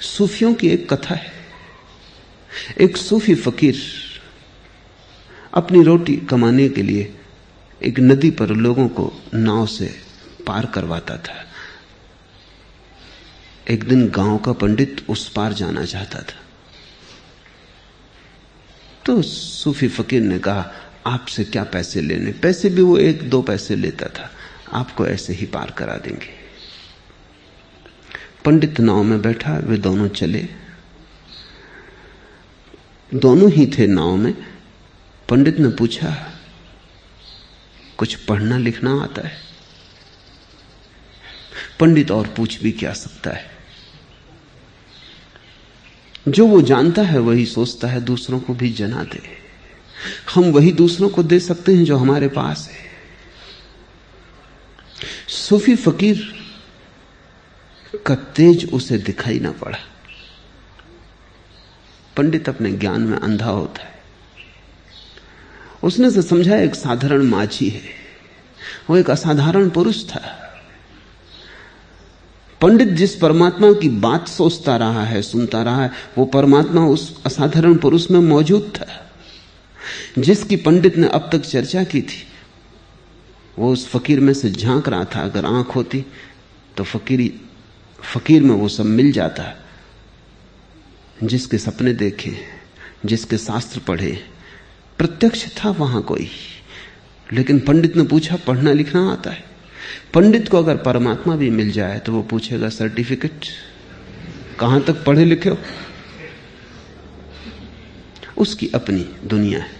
सूफियों की एक कथा है। एक सूफी फकीर अपनी रोटी कमाने के लिए एक नदी पर लोगों को नाव से पार करवाता था। एक दिन गांव का पंडित उस पार जाना चाहता था, तो सूफी फकीर ने कहा, आपसे क्या पैसे लेने। पैसे भी वो 1-2 पैसे लेता था, आपको ऐसे ही पार करा देंगे। पंडित नाव में बैठा, वे दोनों चले। दोनों ही थे नाव में। पंडित ने पूछा, कुछ पढ़ना लिखना आता है? पंडित और पूछ भी क्या सकता है, जो वो जानता है वही सोचता है दूसरों को भी जना दे। हम वही दूसरों को दे सकते हैं जो हमारे पास है। सूफी फकीर का तेज उसे दिखाई ना पड़ा। पंडित अपने ज्ञान में अंधा होता है। उसने से समझा एक साधारण माझी है, वो एक असाधारण पुरुष था। पंडित जिस परमात्मा की बात सोचता रहा है, सुनता रहा है, वो परमात्मा उस असाधारण पुरुष में मौजूद था। जिसकी पंडित ने अब तक चर्चा की थी, वो उस फकीर में से झांक रहा था। अगर आंख होती तो फकीर में वो सब मिल जाता, जिसके सपने देखे, जिसके शास्त्र पढ़े, प्रत्यक्ष था वहां कोई। लेकिन पंडित ने पूछा, पढ़ना लिखना आता है? पंडित को अगर परमात्मा भी मिल जाए तो वो पूछेगा, सर्टिफिकेट कहां तक पढ़े लिखे हो? उसकी अपनी दुनिया है,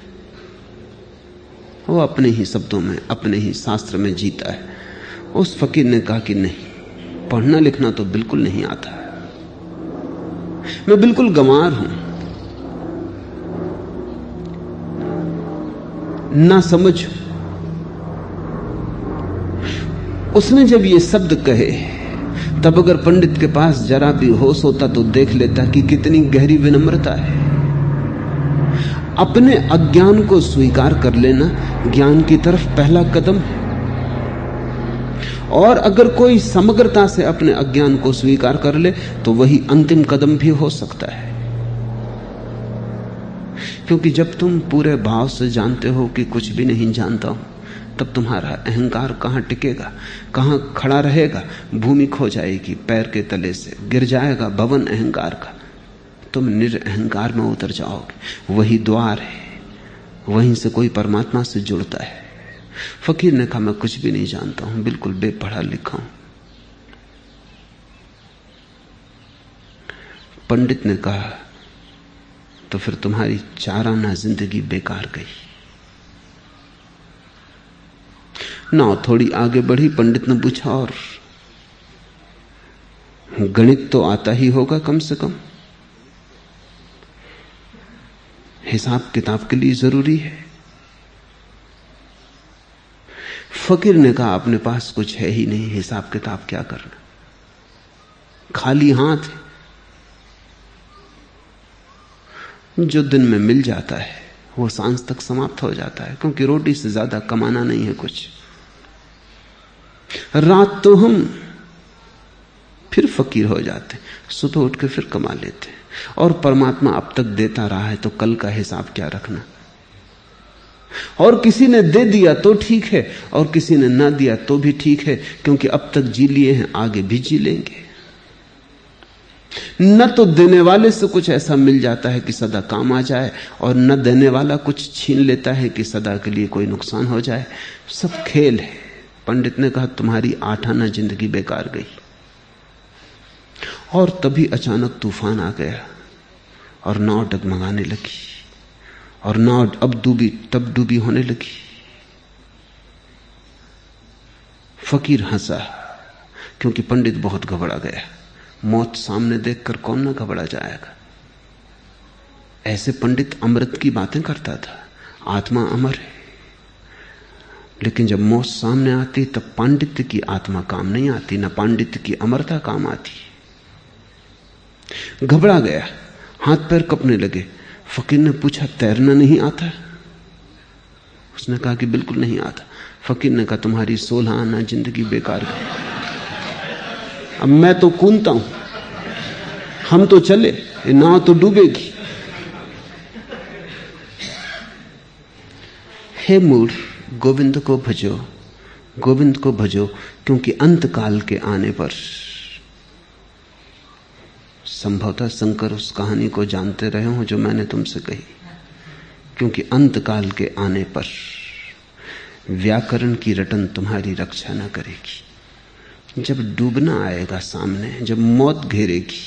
वो अपने ही शब्दों में, अपने ही शास्त्र में जीता है। उस फकीर ने कहा कि नहीं, पढ़ना लिखना तो बिल्कुल नहीं आता, मैं बिल्कुल गंवार हूं, ना समझ। उसने जब ये शब्द कहे, तब अगर पंडित के पास जरा भी होश होता तो देख लेता कि कितनी गहरी विनम्रता है। अपने अज्ञान को स्वीकार कर लेना ज्ञान की तरफ पहला कदम है। और अगर कोई समग्रता से अपने अज्ञान को स्वीकार कर ले तो वही अंतिम कदम भी हो सकता है। क्योंकि जब तुम पूरे भाव से जानते हो कि कुछ भी नहीं जानता हूं, तब तुम्हारा अहंकार कहां टिकेगा, कहां खड़ा रहेगा? भूमि खो जाएगी, पैर के तले से गिर जाएगा भवन अहंकार का। तुम निरअहंकार में उतर जाओगे। वही द्वार है, वहीं से कोई परमात्मा से जुड़ता है। फकीर ने कहा, मैं कुछ भी नहीं जानता हूं, बिल्कुल बेपढ़ा लिखा हूं। पंडित ने कहा, तो फिर तुम्हारी 4 आना जिंदगी बेकार गई। नाव थोड़ी आगे बढ़ी। पंडित ने पूछा, और गणित तो आता ही होगा कम से कम, हिसाब किताब के लिए जरूरी है। फकीर ने कहा, अपने पास कुछ है ही नहीं, हिसाब किताब क्या करना, खाली हाथ है। जो दिन में मिल जाता है वो सांझ तक समाप्त हो जाता है, क्योंकि रोटी से ज्यादा कमाना नहीं है कुछ। रात तो हम फिर फकीर हो जाते, सुबह उठ के फिर कमा लेते। और परमात्मा अब तक देता रहा है तो कल का हिसाब क्या रखना। और किसी ने दे दिया तो ठीक है, और किसी ने ना दिया तो भी ठीक है, क्योंकि अब तक जी लिए हैं, आगे भी जी लेंगे। न तो देने वाले से कुछ ऐसा मिल जाता है कि सदा काम आ जाए, और न देने वाला कुछ छीन लेता है कि सदा के लिए कोई नुकसान हो जाए। सब खेल है। पंडित ने कहा, तुम्हारी 8 आना जिंदगी बेकार गई। और तभी अचानक तूफान आ गया और नाव डगमगाने लगी, और नाव अब डूबी तब डूबी होने लगी। फकीर हंसा, क्योंकि पंडित बहुत घबरा गया। मौत सामने देखकर कौन ना घबरा जाएगा। ऐसे पंडित अमृत की बातें करता था, आत्मा अमर है। लेकिन जब मौत सामने आती तब पांडित्य की आत्मा काम नहीं आती, ना पांडित्य की अमरता काम आती। घबरा गया, हाथ पैर कपने लगे। फकीर ने पूछा, तैरना नहीं आता? उसने कहा कि बिल्कुल नहीं आता। फकीर ने कहा, तुम्हारी 16 आना जिंदगी बेकार गई। अब मैं तो कूदता हूं, हम तो चले, नाव तो डूबेगी। हे मूढ़, गोविंद को भजो, गोविंद को भजो, क्योंकि अंतकाल के आने पर, संभवतः शंकर उस कहानी को जानते रहे हो जो मैंने तुमसे कही, क्योंकि अंतकाल के आने पर व्याकरण की रटन तुम्हारी रक्षा न करेगी। जब डूबना आएगा सामने, जब मौत घेरेगी,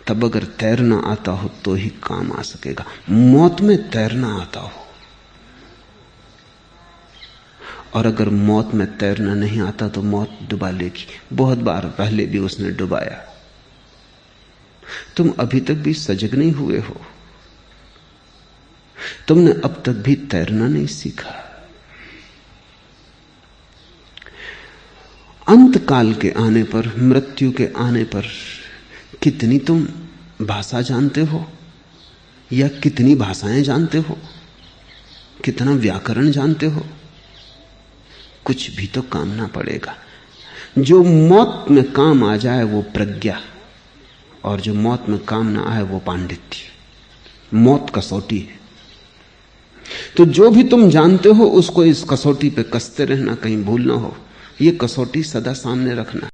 तब अगर तैरना आता हो तो ही काम आ सकेगा। मौत में तैरना आता हो, और अगर मौत में तैरना नहीं आता तो मौत डुबा लेगी। बहुत बार पहले भी उसने डुबाया। तुम अभी तक भी सजग नहीं हुए हो, तुमने अब तक भी तैरना नहीं सीखा। अंतकाल के आने पर, मृत्यु के आने पर कितनी तुम भाषा जानते हो, या कितनी भाषाएं जानते हो, कितना व्याकरण जानते हो, कुछ भी तो काम ना पड़ेगा। जो मौत में काम आ जाए वो प्रज्ञा, और जो मौत में काम ना आए वो पांडित्य। मौत कसौटी है। तो जो भी तुम जानते हो उसको इस कसौटी पे कसते रहना, कहीं भूल ना हो। ये कसौटी सदा सामने रखना।